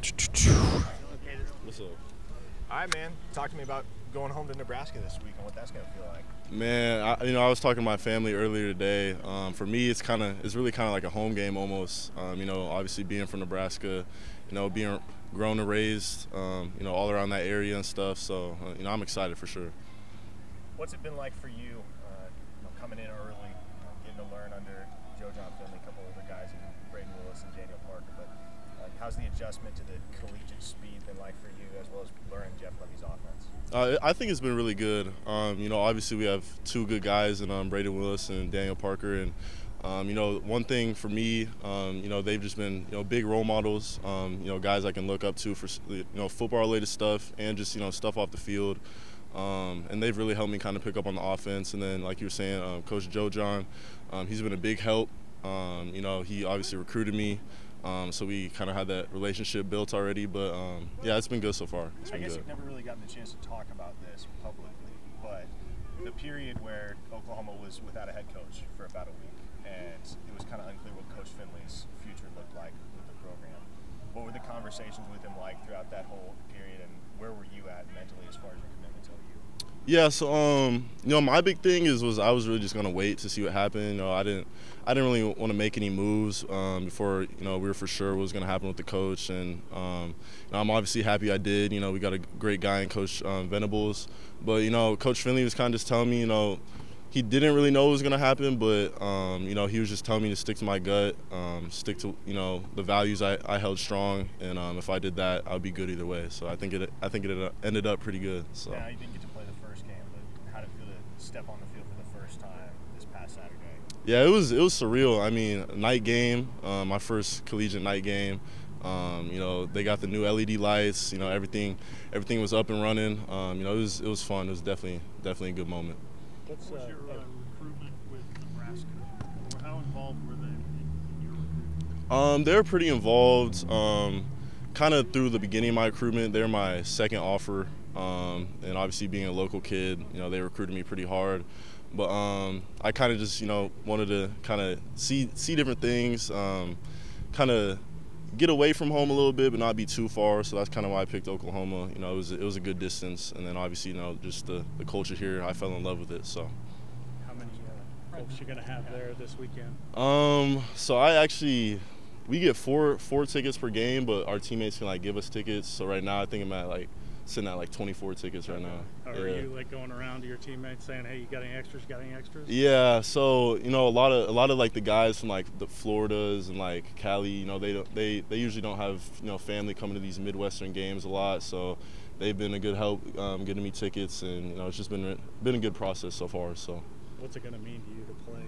What's up? All right, man. Talk to me about going home to Nebraska this week and what that's going to feel like. Man, I was talking to my family earlier today. For me, it's really kind of like a home game almost. Obviously being from Nebraska, being grown and raised, all around that area and stuff. So, I'm excited for sure. What's it been like for you, coming in early, getting to learn under Joe John Finley, a couple other guys, and Braden Willis and Daniel Parker? But how's the adjustment to the collegiate speed been like for you, as well as learning Jeff Levy's offense? I think it's been really good. Obviously we have two good guys in Braden Willis and Daniel Parker, and one thing for me, they've just been big role models. Guys I can look up to for football-related stuff and just stuff off the field. And they've really helped me kind of pick up on the offense. And then, like you were saying, Coach Joe John, he's been a big help. He obviously recruited me. So we kind of had that relationship built already, but yeah, it's been good so far. I guess you've never really gotten the chance to talk about this publicly, but the period where Oklahoma was without a head coach for about a week, and it was kind of unclear what Coach Finley's future looked like with the program. What were the conversations with him like throughout that whole period, and where were you at mentally as far as your commitment to OU? Yeah, so my big thing was I was really just gonna wait to see what happened. I didn't really want to make any moves before we were for sure what was gonna happen with the coach, and I'm obviously happy I did. We got a great guy in Coach Venables, but Coach Finley was kind of just telling me he didn't really know what was gonna happen, but he was just telling me to stick to my gut, stick to the values I held strong, and if I did that, I'd be good either way. So I think it ended up pretty good. So. Yeah, you didn't get to play the first game, but how did it feel to step on the field for the first time this past Saturday? Yeah, it was surreal. I mean, night game, my first collegiate night game. They got the new LED lights. Everything was up and running. It was fun. It was definitely a good moment. What was your recruitment with Nebraska? How involved were they in your recruitment? They were pretty involved. Kind of through the beginning of my recruitment, they're my second offer, and obviously being a local kid, they recruited me pretty hard. But I kind of just wanted to kind of see different things, kind of get away from home a little bit, but not be too far. So that's kind of why I picked Oklahoma. It was a good distance, and then obviously just the culture here, I fell in love with it. So. How many folks you gonna have there this weekend? So we get four tickets per game, but our teammates can give us tickets. So right now I think I'm at sitting at 24 tickets right now. Are you going around to your teammates saying, "Hey, you got any extras? Got any extras?" Yeah. So a lot of the guys from the Floridas and Cali, they usually don't have family coming to these Midwestern games a lot. So they've been a good help getting me tickets, and it's just been a good process so far. So. What's it going to mean to you to play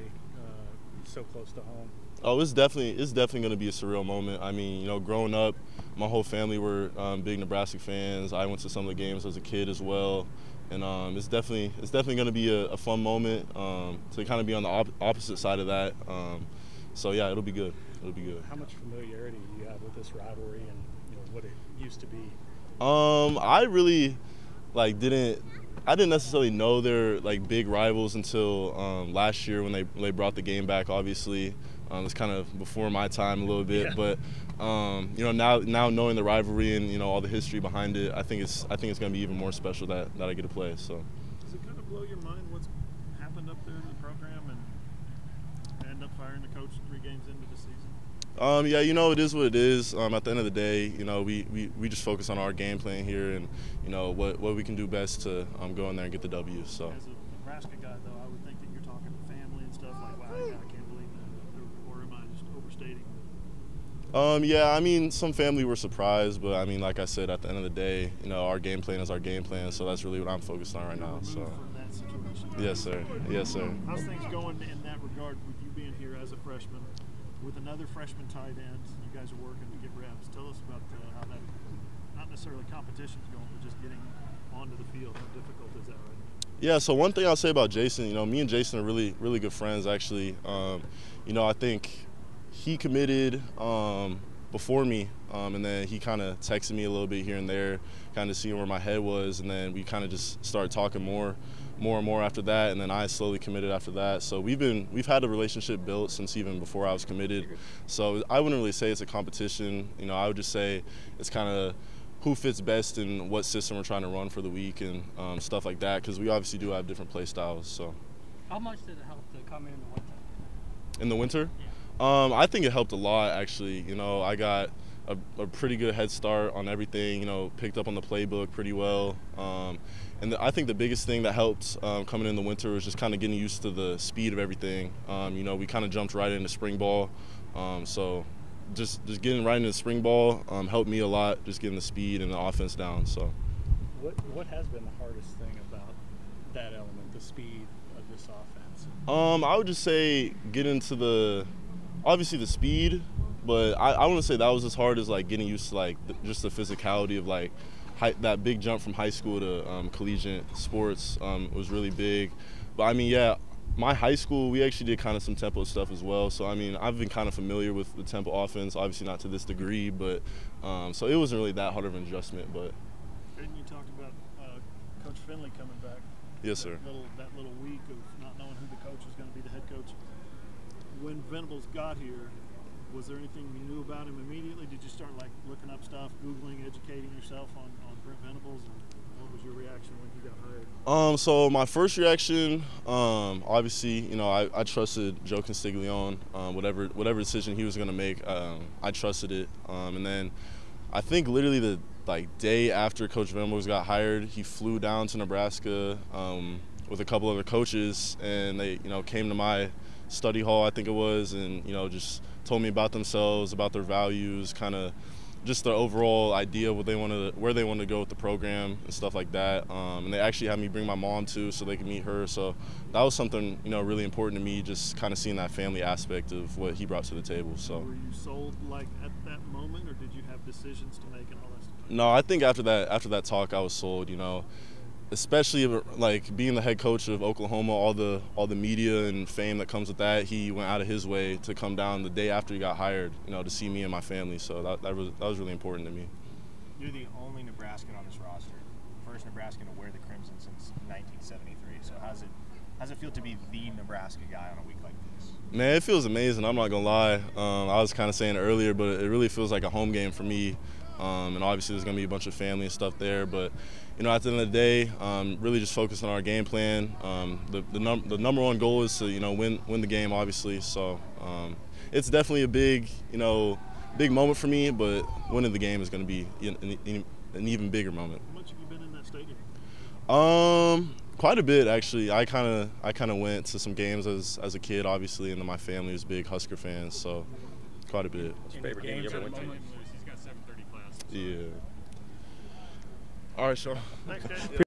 so close to home? Oh, it's definitely going to be a surreal moment. I mean, growing up, my whole family were big Nebraska fans. I went to some of the games as a kid as well, and it's definitely going to be a fun moment to kind of be on the opposite side of that. So yeah, it'll be good. It'll be good. How much familiarity do you have with this rivalry and what it used to be? I really didn't necessarily know they're big rivals until last year when they brought the game back. Obviously, it was kind of before my time a little bit, yeah. But now knowing the rivalry and all the history behind it, I think it's going to be even more special that I get to play. So. Does it kind of blow your mind what's happened up there in the program and end up firing the coach 3 games into the season? Yeah, it is what it is. At the end of the day, we just focus on our game plan here and what we can do best to go in there and get the W. So. As a Nebraska guy, though, I would think that you're talking to family and stuff wow, I can't believe that, or am I just overstating? Yeah, I mean, some family were surprised, but I mean, like I said, at the end of the day, our game plan is our game plan, so that's really what I'm focused on right now. So. From that situation, right? Yes, sir. Yes, sir. How's things going in that regard with you being here as a freshman? With another freshman tight end, you guys are working to get reps. Tell us about how that, not necessarily competition's going, but just getting onto the field. How difficult is that right now? Yeah, so one thing I'll say about Jason, me and Jason are really, really good friends, actually. I think he committed before me, and then he kind of texted me a little bit here and there, kind of seeing where my head was, and then we kind of just started talking more and more after that, and then I slowly committed after that. So we've had a relationship built since even before I was committed. So I wouldn't really say it's a competition. You know, I would just say it's kind of who fits best in what system we're trying to run for the week and stuff like that, because we obviously do have different play styles. So how much did it help to come in the winter? In the winter? Yeah. I think it helped a lot, actually. You know, I got a pretty good head start on everything, you know, picked up on the playbook pretty well. And I think the biggest thing that helped coming in the winter was just kind of getting used to the speed of everything. You know, we kind of jumped right into spring ball. So just getting right into spring ball helped me a lot, just getting the speed and the offense down. So what has been the hardest thing about that element, the speed of this offense? I would just say get into obviously the speed, but I wouldn't say that was as hard as like getting used to like just the physicality of like that big jump from high school to collegiate sports was really big. But I mean, yeah, my high school, we actually did kind of some tempo stuff as well. So I mean, I've been kind of familiar with the tempo offense, obviously not to this degree, but so it wasn't really that hard of an adjustment. But Kaden, you talked about Coach Finley coming back. Yes, sir. That little week of not knowing who the coach was going to be, the head coach. When Venables got here, was there anything you knew about him immediately? Did you start like looking up stuff, Googling, educating yourself on Brent Venables? And what was your reaction when he got hired? So my first reaction, obviously, you know, I trusted Joe Constiglione. Whatever decision he was going to make, I trusted it. And then I think literally the day after Coach Venables got hired, he flew down to Nebraska with a couple other coaches, and they, you know, came to my study hall, I think it was, and, you know, just told me about themselves, about their values, kind of just the overall idea of where they wanted to go with the program and stuff like that. And they actually had me bring my mom too, so they could meet her. So that was something, you know, really important to me, just kind of seeing that family aspect of what he brought to the table. So were you sold like at that moment, or did you have decisions to make and all that stuff? No, I think after that talk, I was sold. You know, especially like being the head coach of Oklahoma, all the media and fame that comes with that. He went out of his way to come down the day after he got hired, you know, to see me and my family. So that was really important to me. You're the only Nebraskan on this roster, first Nebraskan to wear the crimson since 1973. So how's it feel to be the Nebraska guy on a week like this? Man, it feels amazing. I'm not gonna lie. I was kind of saying earlier, but it really feels like a home game for me. And obviously there's gonna be a bunch of family and stuff there, but you know, at the end of the day, really just focus on our game plan. The number one goal is to, you know, win the game, obviously. So it's definitely a big moment for me, but winning the game is going to be an even bigger moment. How much have you been in that stadium? Quite a bit, actually. I kind of went to some games as a kid, obviously, and then my family was big Husker fans, so quite a bit. What's your favorite game you ever went to? He's got 7:30 class. Yeah. All right, Sean. Thanks, Kaden.